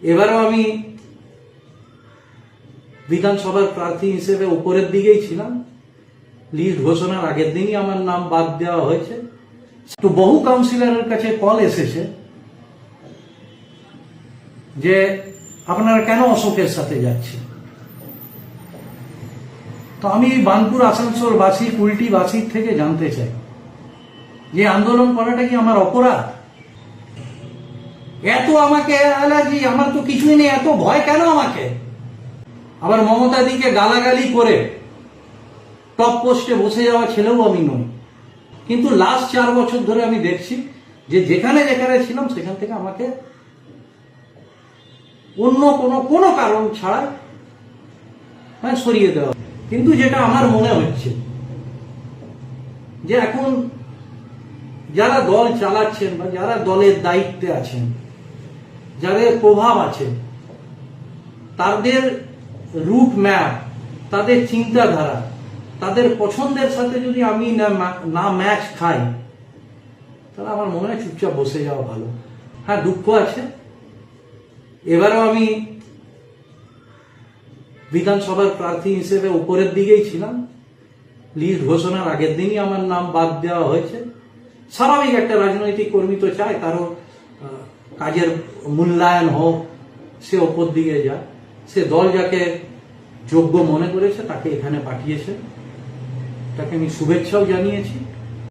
এবারও আমি বিধানসভার প্রার্থী হিসেবে উপরের দিকেই ছিলাম। লিস্ট ঘোষণার আগের দিনই আমার নাম বাদ দেওয়া হয়েছে। তো বহু কাউন্সিলরের কাছে কল এসেছে যে আপনারা কেন অশোকের সাথে যাচ্ছেন। তো আমি বার্নপুর আসানসোল বাসী কুলটি বাসীর থেকে জানতে চাই যে আন্দোলন করাটা কি আমার অপরাধ? এত আমাকে অ্যালার্জি, আমার তো কিছুই নেই, এত ভয় কেন আমাকে? আবার মমতা দিকে গালাগালি করে টপ পোস্টে বসে যাওয়া ছেলেও আমি নই। কিন্তু লাস্ট 4 বছর ধরে আমি দেখছি যে যেখানে যেখানে ছিলাম সেখান থেকে আমাকে অন্য কোনো কারণ ছাড়া সরিয়ে দেওয়া। কিন্তু যেটা আমার মনে হচ্ছে যে এখন যারা দল চালাচ্ছেন বা যারা দলের দায়িত্বে আছেন, যাদের প্রভাব আছে, তাদের রুট ম্যাপ, তাদের চিন্তাধারা, তাদের পছন্দের সাথে যদি আমি না ম্যাচ খাই, তাহলে আমার মনে হয় চুপচাপ বসে যাওয়া ভালো। হ্যাঁ, দুঃখ আছে। এবারেও আমি বিধানসভার প্রার্থী হিসেবে উপরের দিকেই ছিলাম। লিস্ট ঘোষণার আগের দিনই আমার নাম বাদ দেওয়া হয়েছে। স্বাভাবিক, একটা রাজনৈতিক কর্মী তো চায় তারও কাজের মূল্যায়ন হোক, সে ওপর দিকে যায়। সে দল যাকে যোগ্য মনে করেছে তাকে এখানে পাঠিয়েছে, তাকে আমি শুভেচ্ছাও জানিয়েছি।